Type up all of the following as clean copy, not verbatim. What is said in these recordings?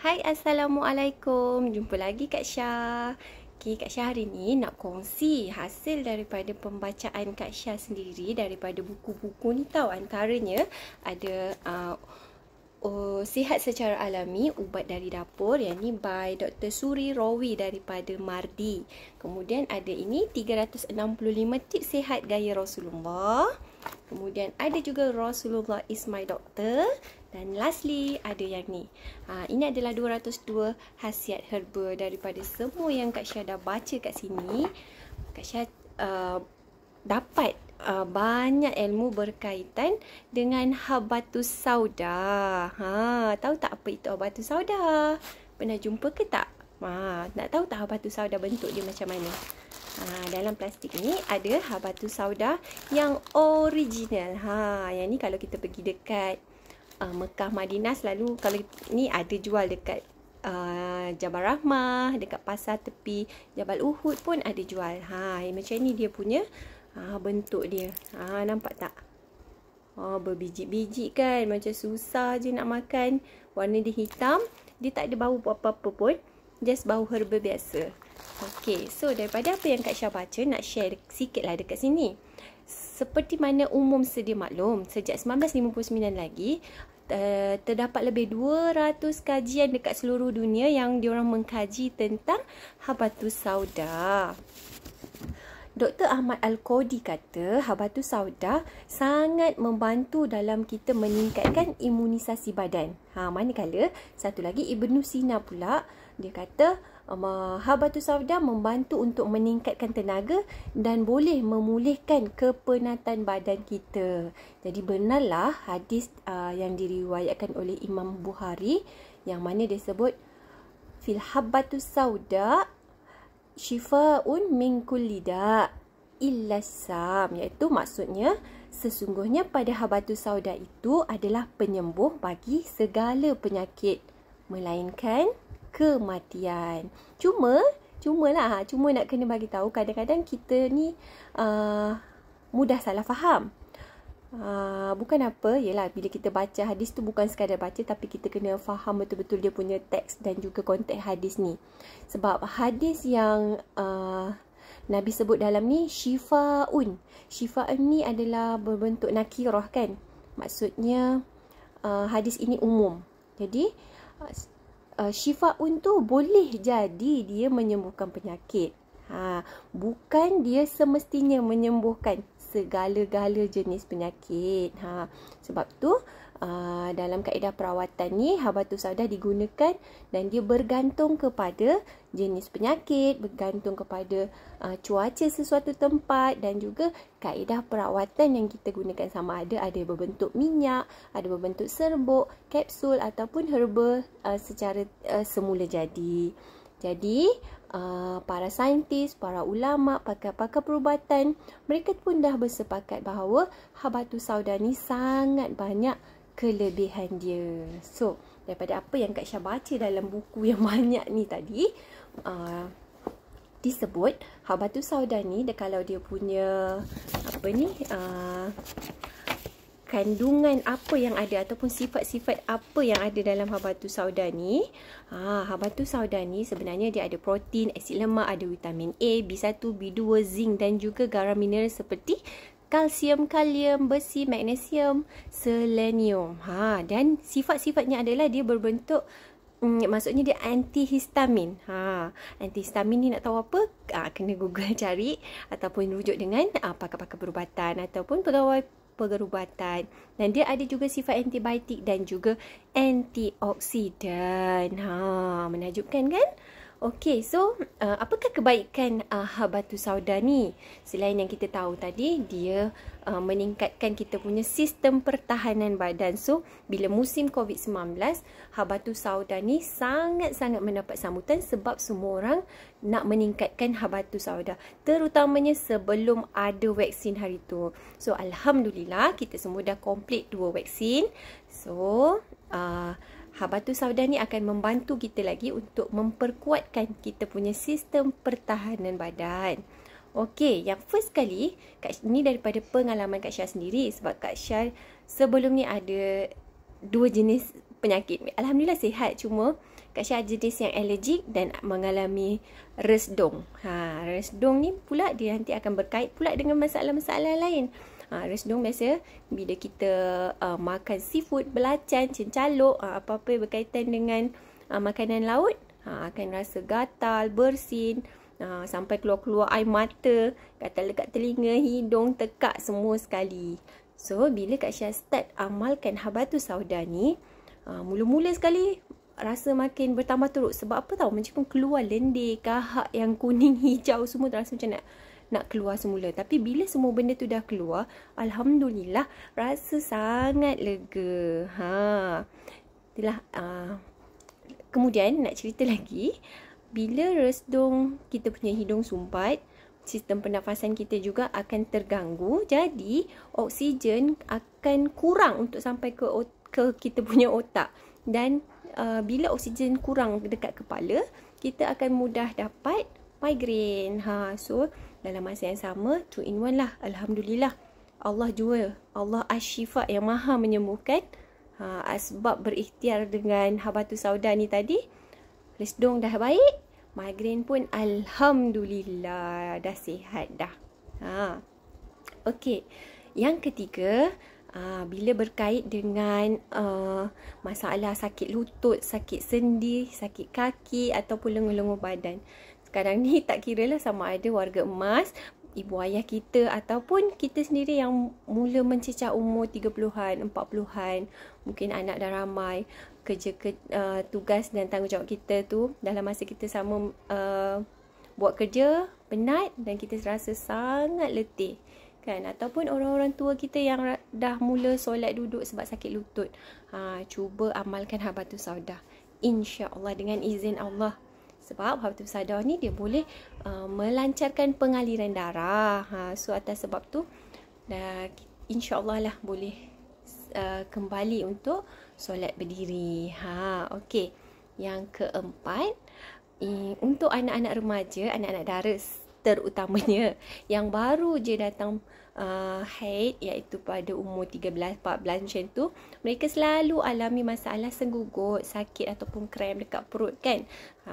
Hai, Assalamualaikum. Jumpa lagi Kak Syah. Kak Syah hari ni nak kongsi hasil daripada pembacaan Kak Syah sendiri daripada buku-buku ni tahu. Antaranya ada Sihat Secara Alami, Ubat dari Dapur, yang ni by Dr. Suri Rawi daripada Mardi. Kemudian ada ini 365 tips sihat gaya Rasulullah. Kemudian ada juga Rasulullah is my doctor. Dan lastly ada yang ni. Ini adalah 202 khasiat herba daripada semua yang Kak Syah dah baca kat sini. Kak Syah dapat banyak ilmu berkaitan dengan habatus sauda. Tahu tak apa itu habatus sauda? Pernah jumpa ke tak? Nak tahu tak habatus sauda bentuk dia macam mana? Dalam plastik ni ada habatus sauda yang original. Yang ni kalau kita pergi dekat Mekah, Madinah, selalu kalau ni ada jual dekat Jabal Rahmah, dekat pasar tepi Jabal Uhud pun ada jual. Macam ni dia punya bentuk dia. Nampak tak? Berbiji-biji kan, macam susah je nak makan. Warna dia hitam, dia tak ada bau apa-apa pun, just bau herba biasa. Okey, so daripada apa yang Kak Syah baca, nak share sikit lah dekat sini. Seperti mana umum sedia maklum, sejak 1959 lagi, terdapat lebih 200 kajian dekat seluruh dunia yang diorang mengkaji tentang habatus sauda. Dr. Ahmad Al-Qodi kata habatus sauda sangat membantu dalam kita meningkatkan imunisasi badan. Manakala satu lagi Ibnu Sina pula, dia kata habatus sauda membantu untuk meningkatkan tenaga dan boleh memulihkan kepenatan badan kita. Jadi benarlah hadis yang diriwayatkan oleh Imam Bukhari yang mana dia sebut fil habatus sauda shifaun min kulli da' illa sam, iaitu maksudnya sesungguhnya pada habatus sauda itu adalah penyembuh bagi segala penyakit melainkan kematian. Cuma nak kena bagi tahu, kadang-kadang kita ni mudah salah faham. Bukan apa, yalah, bila kita baca hadis tu bukan sekadar baca, tapi kita kena faham betul-betul dia punya teks dan juga konteks hadis ni. Sebab hadis yang Nabi sebut dalam ni syifaun. Syifaun ni adalah berbentuk nakirah kan. Maksudnya hadis ini umum. Jadi syifaun tu boleh jadi dia menyembuhkan penyakit. Bukan dia semestinya menyembuhkan segala-gala jenis penyakit. Sebab tu dalam kaedah perawatan ni habatus sauda digunakan dan dia bergantung kepada jenis penyakit, bergantung kepada cuaca sesuatu tempat dan juga kaedah perawatan yang kita gunakan, sama ada berbentuk minyak, ada berbentuk serbuk, kapsul ataupun herba secara semula jadi. Jadi para saintis, para ulama, pakar-pakar perubatan, mereka pun dah bersepakat bahawa habatus sauda ni sangat banyak kelebihan dia. So, daripada apa yang Kak Syah baca dalam buku yang banyak ni tadi, disebut habatus sauda ni kalau dia punya kandungan apa yang ada ataupun sifat-sifat apa yang ada dalam habatus sauda ni. Habatus sauda ni sebenarnya dia ada protein, asid lemak, ada vitamin A, B1, B2, zinc dan juga garam mineral seperti kalsium, kalium, besi, magnesium, selenium. Dan sifat-sifatnya adalah dia berbentuk maksudnya dia antihistamin. Antihistamin ni nak tahu apa? Kena Google cari ataupun rujuk dengan pakar-pakar perubatan ataupun pegawai perubatan. Dan dia ada juga sifat antibiotik dan juga antioksidan. Menakjubkan kan? Okey, so apakah kebaikan habatus sauda ni? Selain yang kita tahu tadi, dia meningkatkan kita punya sistem pertahanan badan. So, bila musim COVID-19, habatus sauda ni sangat-sangat mendapat sambutan sebab semua orang nak meningkatkan habatus sauda. Terutamanya sebelum ada vaksin hari tu. So, Alhamdulillah, kita semua dah komplit 2 vaksin. So, habatus sauda ni akan membantu kita lagi untuk memperkuatkan kita punya sistem pertahanan badan. Okey, yang first kali, ni daripada pengalaman Kak Syah sendiri. Sebab Kak Syah sebelum ni ada 2 jenis penyakit. Alhamdulillah sihat, cuma Kak Syah ada jenis yang alergik dan mengalami resdung. Resdung ni pula dia nanti akan berkait pula dengan masalah-masalah lain. Resdung biasa bila kita makan seafood, belacan, cincaluk, apa-apa yang berkaitan dengan makanan laut, akan rasa gatal, bersin, sampai keluar-keluar air mata, gatal dekat telinga, hidung, tekak semua sekali. So, bila Kak Syah start amalkan habatus sauda ni, mula-mula sekali rasa makin bertambah teruk. Sebab apa tahu? Macam keluar lendir, kahak yang kuning, hijau semua terasa macam nak keluar semula. Tapi bila semua benda tu dah keluar, alhamdulillah rasa sangat lega. Itulah. Kemudian nak cerita lagi, bila resdung kita punya hidung sumpat, sistem pernafasan kita juga akan terganggu. Jadi oksigen akan kurang untuk sampai ke kita punya otak. Dan bila oksigen kurang dekat kepala, kita akan mudah dapat migraine. So dalam masa yang sama, 2 in 1 lah. Alhamdulillah. Allah jua, Allah Asy-Syifa yang maha menyembuhkan. Sebab berikhtiar dengan habatus sauda ni tadi, resdung dah baik, migraine pun alhamdulillah dah sihat dah. Okey. Yang ketiga, bila berkait dengan masalah sakit lutut, sakit sendi, sakit kaki ataupun lengan-lengan badan. Sekarang ni tak kiralah sama ada warga emas, ibu ayah kita ataupun kita sendiri yang mula mencecah umur 30-an, 40-an, mungkin anak dah ramai, tugas dan tanggungjawab kita tu dalam masa kita sama buat kerja, penat dan kita rasa sangat letih kan. Ataupun orang-orang tua kita yang dah mula solat duduk sebab sakit lutut, cuba amalkan habatus sauda, insya-Allah dengan izin Allah. Sebab habatus sauda ni dia boleh melancarkan pengaliran darah. So atas sebab tu insya-Allah lah boleh kembali untuk solat berdiri. Okey. Yang keempat, untuk anak-anak remaja, anak-anak daras terutamanya yang baru je datang haid, iaitu pada umur 13-14 macam tu, mereka selalu alami masalah senggugut, sakit ataupun krem dekat perut kan.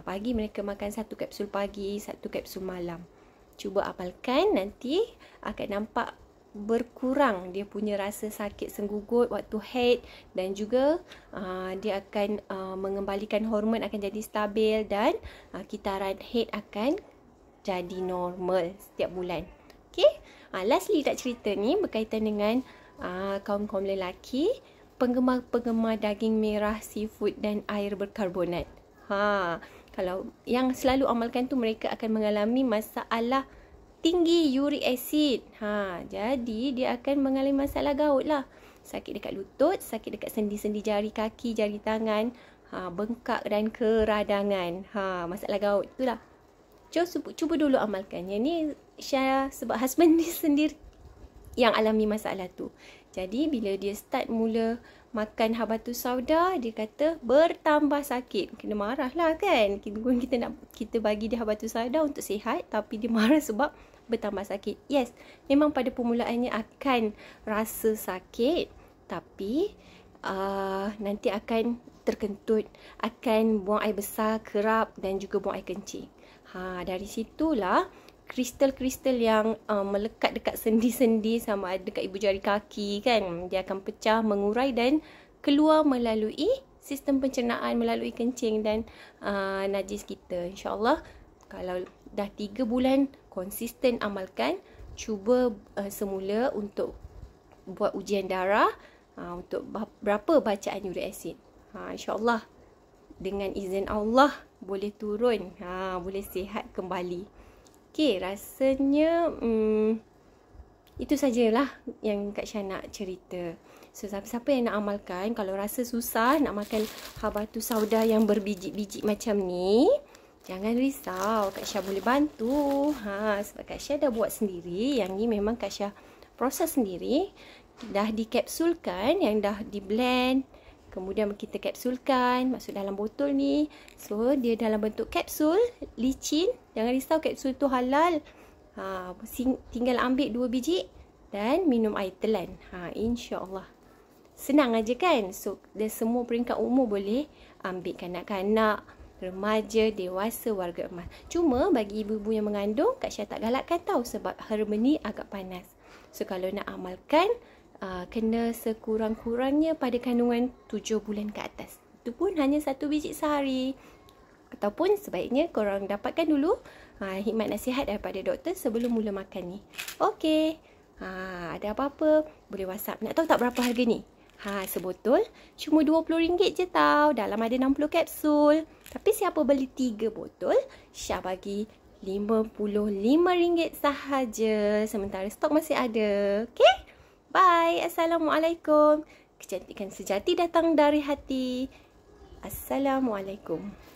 Pagi mereka makan 1 kapsul pagi, 1 kapsul malam. Cuba amalkan, nanti akan nampak berkurang dia punya rasa sakit senggugut waktu haid, dan juga dia akan mengembalikan hormon akan jadi stabil, dan kitaran haid akan jadi normal setiap bulan. Okay, lastly tak cerita ni berkaitan dengan kaum-kaum lelaki penggemar-penggemar daging merah, seafood dan air berkarbonat. Kalau yang selalu amalkan tu, mereka akan mengalami masalah tinggi uric acid. Jadi dia akan mengalami masalah gaut lah. Sakit dekat lutut, sakit dekat sendi-sendi jari kaki, jari tangan, bengkak dan keradangan. Masalah gaut itulah. Cuba dulu amalkan. Yang ni Syah sebab husband dia sendiri yang alami masalah tu. Jadi bila dia start mula makan habatus sauda, dia kata bertambah sakit. Kena marah lah kan. Kita bagi dia habatus sauda untuk sihat, tapi dia marah sebab bertambah sakit. Yes, memang pada permulaannya akan rasa sakit, tapi nanti akan terkentut, akan buang air besar, kerap dan juga buang air kencing. Dari situlah kristal-kristal yang melekat dekat sendi-sendi, sama ada dekat ibu jari kaki kan, dia akan pecah, mengurai dan keluar melalui sistem pencernaan, melalui kencing dan najis kita. InsyaAllah kalau dah 3 bulan konsisten amalkan, cuba semula untuk buat ujian darah untuk berapa bacaan uric acid. InsyaAllah dengan izin Allah boleh turun, boleh sihat kembali. Okey, rasanya itu sajalah yang Kak Syah nak cerita. So, siapa-siapa yang nak amalkan, kalau rasa susah nak makan habatus sauda yang berbiji-biji macam ni, jangan risau, Kak Syah boleh bantu. Sebab Kak Syah dah buat sendiri. Yang ni memang Kak Syah proses sendiri. Dah dikapsulkan, yang dah di blend, kemudian kita kapsulkan, masuk dalam botol ni. So, dia dalam bentuk kapsul, licin. Jangan risau, kapsul tu halal. Tinggal ambil 2 biji dan minum air telan. InsyaAllah. senang aja kan. So, dan semua peringkat umur boleh ambil, kanak-kanak, remaja, dewasa, warga emas. Cuma bagi ibu-ibu yang mengandung, Kak Syah tak galakkan tahu sebab herba ni agak panas. So, kalau nak amalkan, kena sekurang-kurangnya pada kandungan 7 bulan ke atas. Itu pun hanya 1 biji sehari. Ataupun sebaiknya korang dapatkan dulu hikmat nasihat daripada doktor sebelum mula makan ni. Okey. Ada apa-apa boleh WhatsApp. Nak tahu tak berapa harga ni? Sebotol cuma RM20 je tau. Dalam ada 60 kapsul. Tapi siapa beli 3 botol, Syah bagi RM55 sahaja. Sementara stok masih ada. Okey? Bye. Assalamualaikum. Kecantikan sejati datang dari hati. Assalamualaikum.